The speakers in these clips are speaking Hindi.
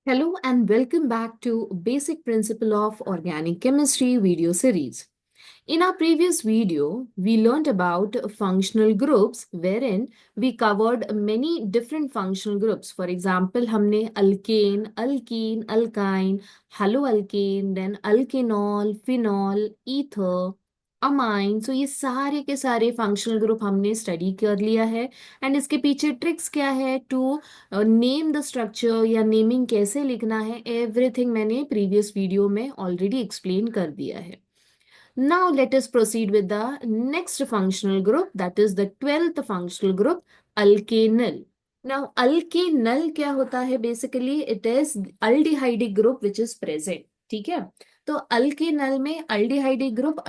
Hello and welcome back to Basic Principle of Organic Chemistry video series. In our previous video, we learned about functional groups wherein we covered many different functional groups. For example, हमने alkane, alkene, alkyne, haloalkane, then alkanol, phenol, ether, amine so ये सारे के सारे फंक्शनल ग्रुप हमने स्टडी कर लिया है एंड इसके पीछे ट्रिक्स क्या है टू नेम द स्ट्रक्चर या नेमिंग कैसे लिखना है एवरीथिंग मैंने प्रीवियस वीडियो में ऑलरेडी एक्सप्लेन कर दिया है. Now let us proceed with the next functional group, that is the 12th functional group, alkanal. Now alkanal क्या होता है? Basically it is aldehydic group which is present. ठीक है, तो अल्केनल में अल्डिहाइडिक ग्रुप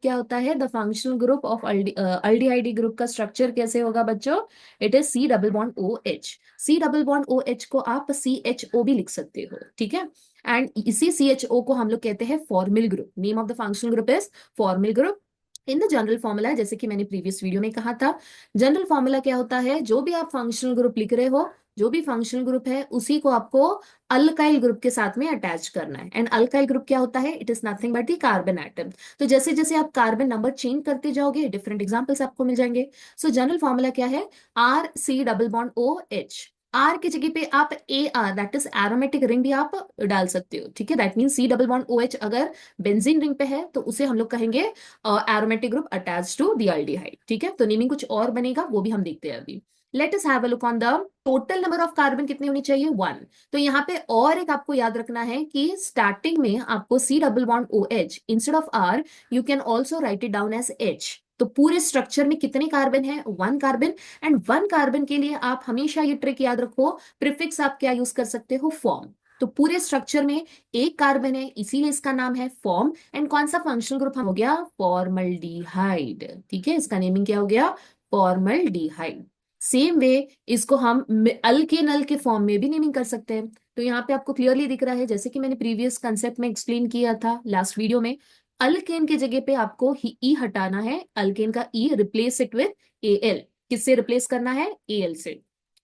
क्या होता है? The functional group of aldehydic group का स्ट्रक्चर कैसे होगा बच्चों? It is C double bond O H. C double bond O H को आप सी एच ओ भी लिख सकते हो. ठीक है, एंड इसी सी एच ओ को हम लोग कहते हैं formal group. Name of the functional group is formal group. In the general formula, जैसे कि मैंने प्रीवियस वीडियो में कहा था, जनरल फॉर्मूला क्या होता है? जो भी आप फंक्शनल ग्रुप लिख रहे हो, जो भी फंक्शनल ग्रुप है उसी को आपको अल्काइल ग्रुप के साथ में अटैच करना है. एंड अल्काइल ग्रुप क्या होता है? It is nothing but the carbon atom. तो जैसे जैसे आप कार्बन नंबर चेंज करते जाओगे डिफरेंट एग्जांपल्स आपको मिल जाएंगे. सो जनरल फॉर्मूला क्या है? R C double bond O H. R की जगह पे आप A R, that is aromatic ring भी आप डाल सकते हो. ठीक है, that mean C double bond O H अगर बेंजीन रिंग पे है तो उसे हम लोग कहेंगे aromatic group attach to the aldehyde. ठीक है, तो नेमिंग कुछ और बनेगा, वो भी हम देखते हैं अभी. Let us have a look on the total number of carbon कितनी होनी चाहिए? 1. तो यहाँ पे और एक आपको याद रखना है कि स्टार्टिंग में आपको C double bond O H instead of R you can also write it down as H. तो पूरे स्ट्रक्चर में कितने कार्बन है? 1 कार्बन. एंड 1 कार्बन के लिए आप हमेशा ये ट्रिक याद रखो, प्रीफिक्स आप क्या यूज कर सकते हो? फॉर्म. तो पूरे स्ट्रक्चर में एक कार्बन है, इसीलिए इसका नाम है फॉर्म. एंड कौन सा फंक्शनल ग्रुप हो गया? फॉर्मल्डिहाइड. ठीक है, इसका नेमिंग क्या हो गया? फॉर्मल्डिहाइड. सेम वे इसको हम अल्केनल के फॉर्म में भी नेमिंग कर सकते हैं. तो यहाँ पे आपको क्लियरली दिख रहा है, जैसे कि मैंने प्रीवियस कंसेप्ट में एक्सप्लेन किया था लास्ट वीडियो में, अल्केन की जगह पे आपको ई हटाना है. अल्केन का E replace it with A L. किससे रिप्लेस करना है? ए एल से.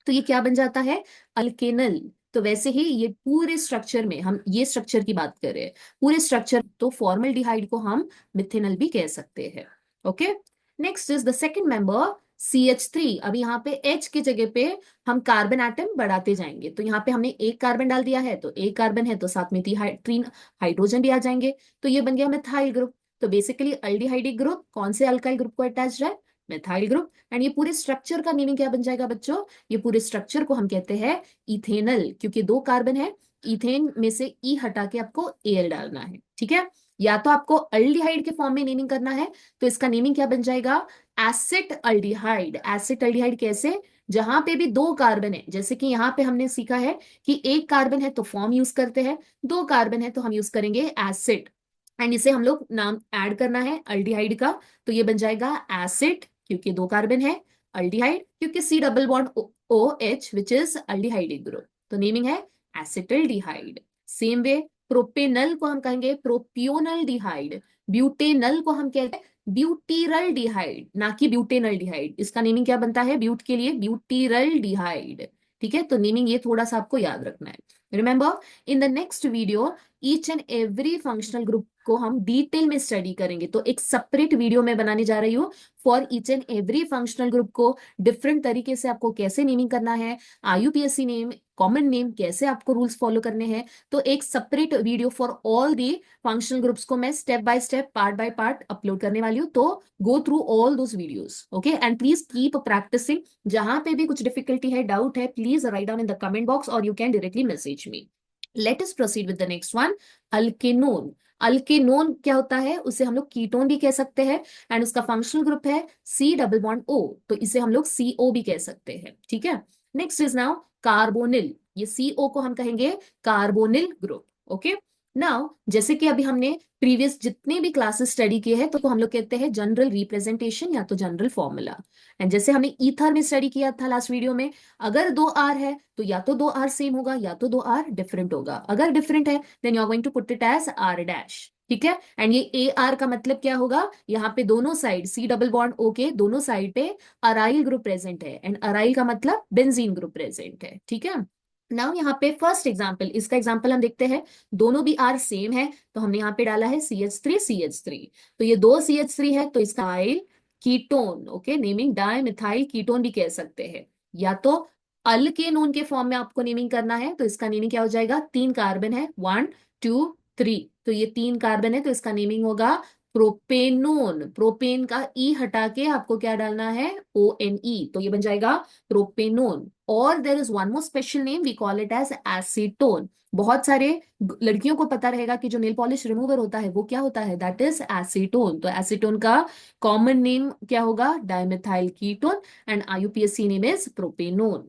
तो ये क्या बन जाता है? अल्केनल. तो वैसे ही ये पूरे स्ट्रक्चर में, हम ये स्ट्रक्चर की बात कर रहे हैं, पूरे स्ट्रक्चर तो फॉर्मल्डिहाइड को हम मिथेनल भी कह सकते हैं. Okay, next is the second member CH3. अब यहाँ पे H की जगह पे हम कार्बन एटम बढ़ाते जाएंगे. तो यहाँ पे हमने एक कार्बन डाल दिया है, तो एक कार्बन है तो साथ में 3 हाइड्रोजन भी आ जाएंगे. तो ये बन गया मिथाइल ग्रुप. तो बेसिकली अल्डिहाइडिक ग्रुप कौन से अल्काइल ग्रुप को अटैच्ड है? Methyl group. एंड ये पूरे स्ट्रक्चर का मीनिंग क्या बन जाएगा बच्चों? ये पूरे स्ट्रक्चर को हम कहते हैं इथेनल, क्योंकि 2 कार्बन है. इथेन में से ई हटा के आपको एल डालना है. ठीक है, या तो आपको अल्डिहाइड के फॉर्म में नेमिंग करना है, तो इसका नेमिंग क्या बन जाएगा? Acid aldehyde. एसिड अल्डिहाइड कैसे? जहां पे भी 2 कार्बन है, जैसे कि यहाँ पे हमने सीखा है कि एक कार्बन है तो फॉर्म यूज करते हैं, 2 कार्बन है तो हम यूज करेंगे एसिड. एंड इसे हम लोग नाम ऐड करना है अल्डिहाइड का, तो ये बन जाएगा एसिड क्योंकि 2 कार्बन है, अल्डिहाइड क्योंकि C double bond O H which is aldehydic group. तो नेमिंग है एसिटल्डिहाइड. सेम वे प्रोपेनल को हम कहेंगे प्रोपियोनल डिहाइड. ब्यूटेनल को हम कहते हैं ब्यूटीरल डिहाइड, ना कि ब्यूटेनल डिहाइड. इसका नेमिंग क्या बनता है? ब्यूट के लिए ब्यूटीरल डिहाइड. ठीक है, तो नेमिंग ये थोड़ा सा आपको याद रखना है. Remember, in the next video each and every functional group को हम डिटेल में स्टडी करेंगे. तो एक सेपरेट वीडियो में बनाने जा रही हूँ for each and every functional group को डिफरेंट तरीके से आपको कैसे नेमिंग करना है, IUPAC नेम, कॉमन नेम, कैसे आपको रूल्स फॉलो करने हैं. तो एक separate video for all the functional groups को मैं step by step, part by part upload करने वाली हूँ. तो go through all those videos. Okay, and please keep practicing. जहां पे भी कुछ डिफिकल्टी है, डाउट है, please write down in the comment box और you can directly message me. Let us proceed with the next one, alkanone. Alkanone क्या होता है? उसे हम लोग कीटोन भी कह सकते हैं. एंड उसका फंक्शनल ग्रुप है सी डबल बॉन्ड ओ, तो इसे हम लोग CO भी कह सकते हैं. ठीक है, नेक्स्ट इज नाउ कार्बोनिल. ये CO को हम कहेंगे कार्बोनिल ग्रुप. ओके, नाउ जैसे कि अभी हमने प्रीवियस जितने भी क्लासेस स्टडी किए हैं तो हम लोग कहते हैं जनरल रिप्रेजेंटेशन या तो जनरल फॉर्मूला. एंड जैसे हमने ईथर में स्टडी किया था लास्ट वीडियो में, अगर 2 R है तो या तो 2 R सेम होगा या तो 2 R डिफरेंट होगा. अगर डिफरेंट है then you are going to put it as R dash. ठीक है, एंड ये AR का मतलब क्या होगा? यहाँ पे दोनों side C double bond O के दोनों साइड पे अराइल ग्रुप प्रेजेंट है. एंड अराइल का मतलब बेंजीन ग्रुप प्रेजेंट है. ठीक है, नाउ यहाँ पे फर्स्ट एग्जाम्पल, इसका एग्जाम्पल हम देखते हैं। दोनों भी आर सेम है, तो हमने यहाँ पे डाला है CH3 तो ये दो CH3 है, तो इसका आइल ketone, okay, naming dimethyl ketone भी कह सकते हैं। या तो अल्केनोन के फॉर्म में आपको नेमिंग करना है, तो इसका नेमिंग क्या हो जाएगा, 3 कार्बन है, 1 2 3, तो ये 3 कार्बन है, तो इसका नेमिंग होगा प्रोपेनोन। प्रोपेन का ई हटा के आपको क्या डालना है, ONE, तो ये बन जाएगा प्रोपेनोन। और there is one more special name, we call it as acetone. बहुत सारे लड़कियों को पता रहेगा कि जो नेल पॉलिश रिमूवर होता है वो क्या होता है, दैट इज एसीटोन। तो एसीटोन का कॉमन नेम क्या होगा, dimethyl ketone, and IUPAC name is propanone.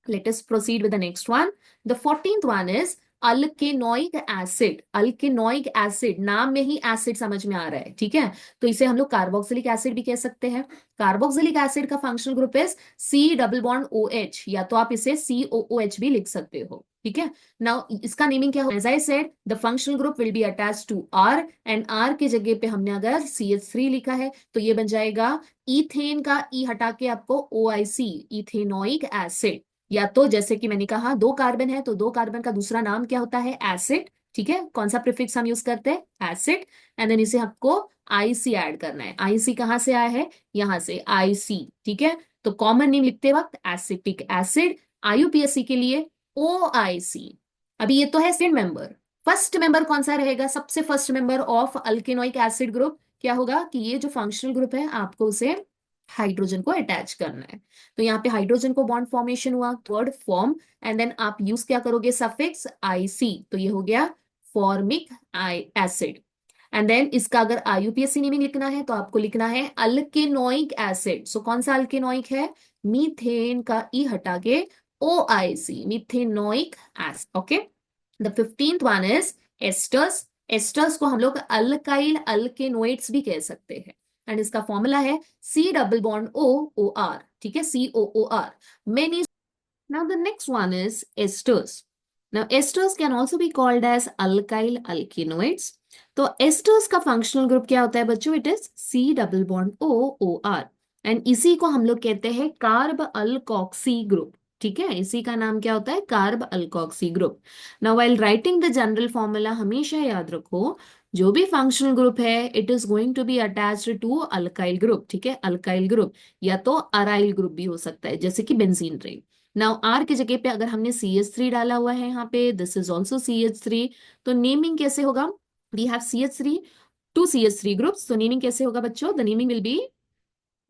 Let us proceed with the next one. The 14th one is alkanoic acid. Alkanoic acid, नाम में ही एसिड समझ में आ रहा है, ठीक है, तो इसे हम लोग कार्बोक्सिलिक एसिड भी कह सकते हैं। कार्बोक्सिलिक एसिड का functional group is C double bond OH, या तो आप इसे COOH भी लिख सकते हो, ठीक है। नाउ इसका नेमिंग क्या होगा, as I said the functional group will be attach to R, and R की जगह पे हमने अगर CH3 लिखा है तो ये बन जाएगा इथेन का ई हटा के आपको OIC, इथेनोइक एसिड। या तो जैसे कि मैंने कहा 2 कार्बन है, तो 2 कार्बन का दूसरा नाम क्या होता है, एसिड, ठीक है। कौन सा प्रीफिक्स हम यूज करते हैं, एसिड, एंड देन इसे आपको IC ऐड करना है। IC कहाँ से आया है, यहाँ से IC, ठीक है। तो कॉमन नेम लिखते वक्त एसिटिक एसिड, IUPAC के लिए OIC। अभी ये तो है सेकेंड मेंबर। फर्स्ट मेंबर कौन सा रहेगा, सबसे first member of alkanoic acid group क्या होगा, कि ये जो फंक्शनल ग्रुप है आपको उसे हाइड्रोजन को अटैच करना है। तो यहाँ पे हाइड्रोजन को बॉन्ड फॉर्मेशन हुआ, थर्ड फॉर्म, एंड देन आप यूज क्या करोगे, सफिक्स IC, तो ये हो गया फॉर्मिक एसिड। एंड देन इसका अगर IUPAC नेमिंग लिखना है तो आपको लिखना है अल्केनोइक एसिड। सो कौन सा अल्केनोइक है, मीथेन का ई हटा के OIC, methanoic acid, okay. The 15th one is esters. Esters को हम लोग अल्काइल अल्केनोइड्स भी कह सकते हैं, एंड इसका फॉर्मूला है C डबल बॉन्ड OOR, ठीक है, COOR। Many. Now the next one is esters. Now esters can also be called as alkyl alkenoids. तो esters का फंक्शनल ग्रुप क्या होता है बच्चों, it is C double bond OOR, and इसी को हम लोग कहते हैं कार्ब अल्कोक्सी ग्रुप, ठीक है। इसी का नाम क्या होता है, carb alkoxy group. Now while writing the general formula हमेशा याद रखो, जो भी फंक्शनल ग्रुप है it is going to be attached to alkyl group, ठीक है, अल्काइल ग्रुप, या तो अराइल ग्रुप भी हो सकता है, जैसे कि बेंजीन रिंग। नाउ आर की जगह पे अगर हमने CH3 डाला हुआ है यहाँ पे, दिस इज ऑल्सो CH3, तो नेमिंग कैसे होगा, we have CH3, 2 CH3 groups, तो नेमिंग कैसे होगा बच्चों, the naming will be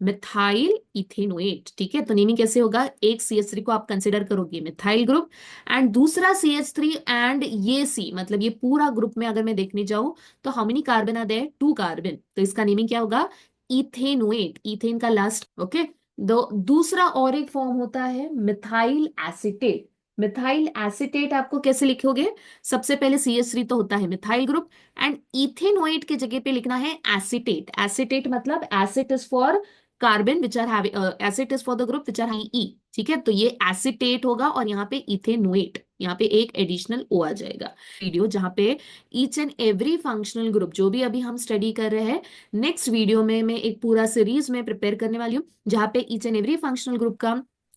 methyl ethanoate, ठीक है। तो नेमिंग कैसे होगा, एक CH3 को आप कंसिडर करोगे मिथाइल ग्रुप, एंड दूसरा CH3 एंड ये C, मतलब ये पूरा ग्रुप में अगर मैं देखने जाऊं तो how many carbon are there, 2 carbon, तो इसका नेमिंग क्या होगा, इथेनोएट, इथेन का लास्ट, ओके। दो दूसरा और एक फॉर्म होता है मिथाइल एसिटेट। मिथाइल एसिटेट आपको कैसे लिखोगे, सबसे पहले CH3 तो होता है मिथाइल ग्रुप, एंड इथेनोएट की जगह पे लिखना है एसिटेट। एसिटेट मतलब acid is for carbon which are having, acid is for the group which are having E, ठीक है। तो ये एसिटेट होगा, और यहाँ पे इथेनोएट, यहाँ पे एक एडिशनल O आ जाएगा। वीडियो जहाँ पे each and every functional group जो भी अभी हम स्टडी कर रहे हैं, नेक्स्ट वीडियो में मैं एक पूरा सीरीज में प्रिपेयर करने वाली हूँ, जहाँ पे each and every functional group का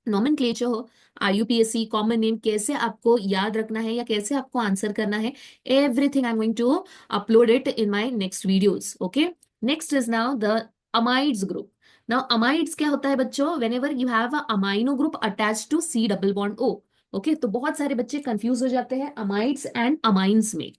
नॉमेनक्लेचर हो, IUPAC कॉमन नेम कैसे आपको याद रखना है या कैसे आपको आंसर करना है, everything I am going to upload it in my next videos, okay. Next is now the amides group. Now amides क्या होता है बच्चों, whenever you have a amino group attach to C double bond O, okay. तो बहुत सारे बच्चे कंफ्यूज हो जाते हैं अमाइड्स एंड अमाइंस में।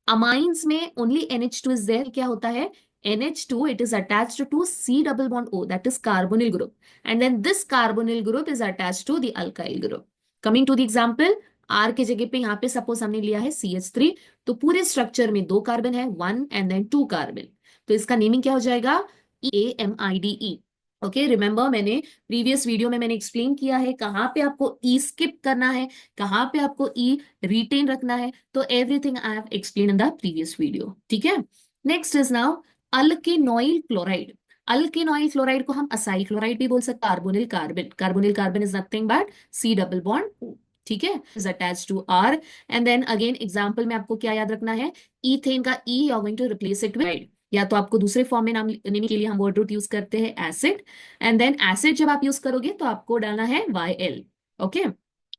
अमाइंस में ओनली NH2 इज देयर, क्या होता है, NH2 it is attached to C double bond O, that is carbonyl group, and then this carbonyl group is attached to the alkyl group. Coming to the example, R के जगह पे यहाँ पे सपोज हमने लिया है CH3, तो पूरे स्ट्रक्चर में 2 कार्बन है, 1 and then 2 कार्बन, तो इसका नेमिंग क्या हो जाएगा, AMIDE, ओके। रिमेंबर मैंने प्रीवियस वीडियो में मैंने एक्सप्लेन किया है कहाँ पे आपको E स्किप करना है, कहाँ पे आपको E रिटेन रखना है, तो everything I have explain in the previous video, ठीक है। Next is now alkanoyl chloride. Alkanoyl chloride को हम असाइल क्लोराइड भी बोल सकते हैं, carbonyl carbon, carbonyl carbon is nothing but C double bond O, ठीक है, is attach to R, and then again example में आपको क्या याद रखना है, इथेन का E you are going to replace it with, या तो आपको दूसरे फॉर्म में नाम लेने के लिए हम वर्ड रूट यूज करते हैं एसिड, एंड देन एसिड जब आप यूज करोगे तो आपको डालना है YL, okay.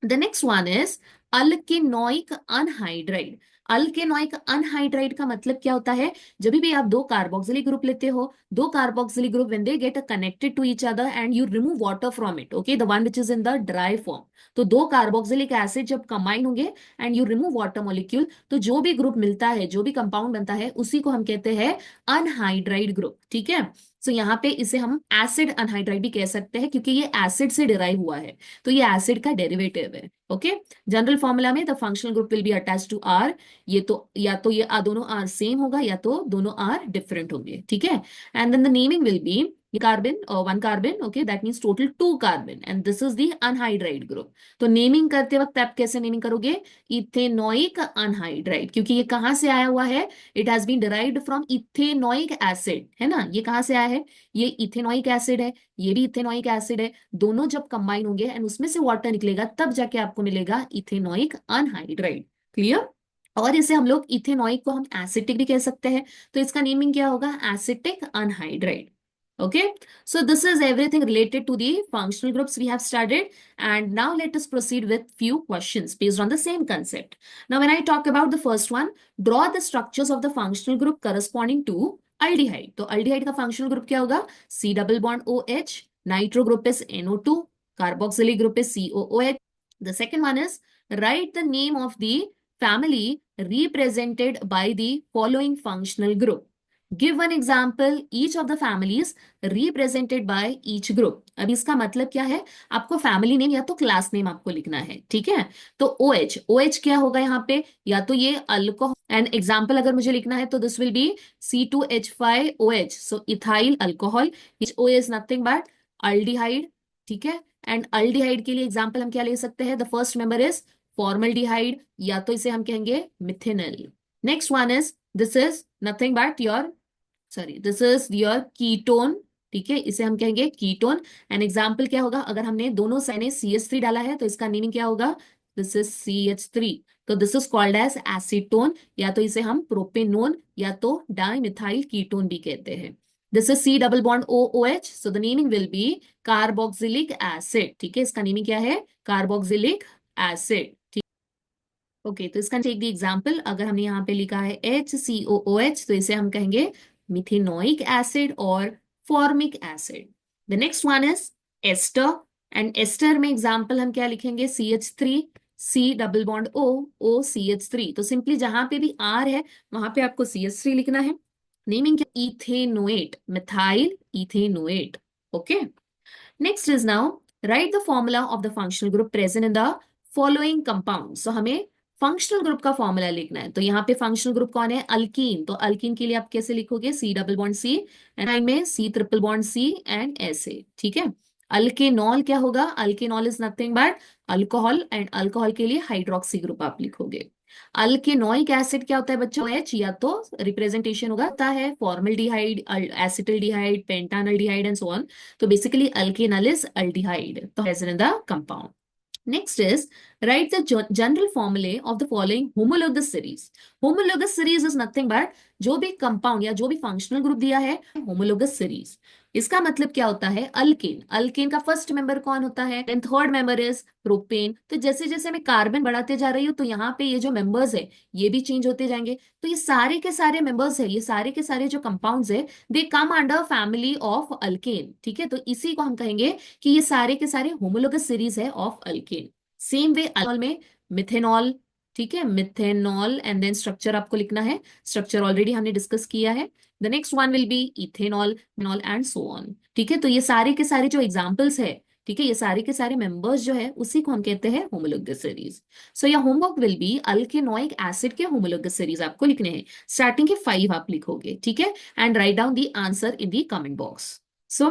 The next one is alkanoic anhydride. Alkanoic anhydride का मतलब क्या होता है? जब भी आप दो कार्बोक्सिलिक ग्रुप लेते हो, दो carboxylic group when they get connected to each other and you remove water from it, okay, the one which is in the dry form. तो दो कार्बोक्सिलिक एसिड जब कंबाइन होंगे and you remove water molecule, तो जो भी ग्रुप मिलता है, जो भी कंपाउंड बनता है, उसी को हम कहते हैं अनहाइड्राइड ग्रुप। ठीक है, सो यहाँ पे इसे हम एसिड अनहाइड्राइड भी कह सकते हैं क्योंकि ये एसिड से डिराइव हुआ है, तो ये एसिड का डेरिवेटिव है। ओके, जनरल फॉर्मूला में the functional group will be attached to R. ये तो या तो ये दोनों आर सेम होगा या तो दोनों आर डिफरेंट होंगे। ठीक है, and then the naming will be carbon और one carbon, okay, that means total two carbon and this is the anhydride group. तो नेमिंग करते वक्त आप कैसे नेमिंग करोगे? इथेनोइक अनहाइड्राइड, क्योंकि ये कहां से आया हुआ है? It has been derived from ethanoic acid, है ना? ये कहां से आया है? ये इथेनोइक एसिड है, ये भी इथेनोइक एसिड है। दोनों जब कंबाइन होंगे एंड उसमें से वाटर निकलेगा, तब जाके आपको मिलेगा इथेनोइक अनहाइड्राइड। क्लियर? और इसे हम लोग इथेनोइक को हम एसिटिक भी कह सकते हैं, तो इसका नेमिंग क्या होगा? Acetic anhydride. Okay, so this is everything related to the functional groups we have studied, and now let us proceed with few questions based on the same concept. Now when I talk about the first one, draw the structures of the functional group corresponding to aldehyde. तो aldehyde का functional group क्या होगा? C double bond OH, nitro group is NO2, carboxylic group is COOH. The second one is write the name of the family represented by the following functional group. Give one example each of the families represented by each group. अब इसका मतलब क्या है? आपको फैमिली नेम या तो क्लास नेम आपको लिखना है। ठीक है, तो OH, OH क्या होगा यहाँ पे? या तो ये अल्कोहल, एंड एग्जाम्पल अगर मुझे लिखना है तो this will be C2H5OH, so ethyl alcohol. OH is nothing but aldehyde. ठीक है, एंड अल्डिहाइड के लिए एग्जाम्पल हम क्या ले सकते हैं? The first member is formaldehyde, या तो इसे हम कहेंगे methanal. Next one is, this is nothing but your, sorry, this is your ketone. ठीक है, इसे हम कहेंगे कीटोन। एंड एग्जाम्पल क्या होगा? अगर हमने दोनों साइड में CH3 डाला है तो इसका मीनिंग क्या होगा? दिस इज CH3, तो this is called as acetone, या तो इसे हम प्रोपेनोन या तो डाइमिथाइल कीटोन भी कहते हैं। This is C double bond OOH, so the naming will B carboxylic acid. ठीक है, इसका नेमिंग क्या है? Carboxylic acid. ओके, तो इसका टेक द एग्जांपल, अगर हमने यहाँ पे लिखा है HCOOH, तो इसे हम कहेंगे मिथेनोइक एसिड और formic acid. The next one is ester, and ester में एग्जांपल हम क्या लिखेंगे? CH3, C double bond OCH3। तो सिंपली जहां पे भी R है वहां पे आपको CH3 लिखना है। नेमिंग क्या? Ethanoate, methyl ethanoate. Okay, next is now write the formula of the functional group present in the following compound. So हमें फंक्शनल ग्रुप का फॉर्मूला लिखना है। तो यहाँ पे फंक्शनल ग्रुप कौन है? अल्कीन। तो अल्कीन के लिए आप कैसे लिखोगे? C double bond C, and में C triple bond C and SA। ठीक है, अल्केनॉल क्या होगा? Alkanol is nothing but alcohol, and alcohol के लिए हाइड्रोक्सी ग्रुप आप लिखोगे। अल्केनोइक एसिड क्या होता है बच्चों? H, या तो रिप्रेजेंटेशन होता है formaldehyde, acetaldehyde, pentanaldehyde and so on. तो बेसिकली अल्केनल इज अल्डिहाइड, तो present in the compound. Next is write the general formulae of the following homologous series. Homologous series is nothing but जो भी कंपाउंड या जो भी फंक्शनल ग्रुप दिया है, होमोलोगस सीरीज। इसका मतलब क्या होता है? अल्केन, अल्केन का फर्स्ट मेंबर कौन होता है? Then third member is propane. तो जैसे जैसे मैं कार्बन बढ़ाते जा रही हूँ तो यहाँ पे ये जो मेंबर्स है ये भी चेंज होते जाएंगे। तो ये सारे के सारे मेंबर्स है, ये सारे के सारे जो कंपाउंड्स है, they come under family of alkane. ठीक है, तो इसी को हम कहेंगे कि ये सारे के सारे होमोलोगस सीरीज है of alkane. Same way alcohol में मिथेनॉल। ठीक है, मिथेनॉल, एंड देन स्ट्रक्चर आपको लिखना है, स्ट्रक्चर ऑलरेडी हमने डिस्कस किया है। The next one will be ethanol, methanol and so on. ठीक है, तो ये सारे के सारे जो एग्जांपल्स है, ठीक है, ये सारे के सारे मेंबर्स जो है उसी को हम कहते हैं homologous series. So your homework will be alkanoic acid के होमोलोगस सीरीज आपको लिखने हैं। स्टार्टिंग के 5 आप लिखोगे। ठीक है, and write down the answer in the comment box. So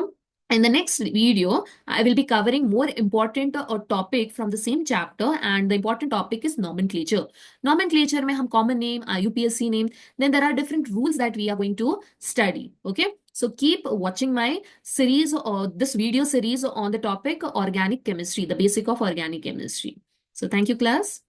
in the next video, I will be covering more important topic from the same chapter, and the important topic is nomenclature. Nomenclature में हम common name, IUPAC name, then there are different rules that we are going to study. Okay, so keep watching my series or this video series on the topic organic chemistry, the basic of organic chemistry. So thank you, class.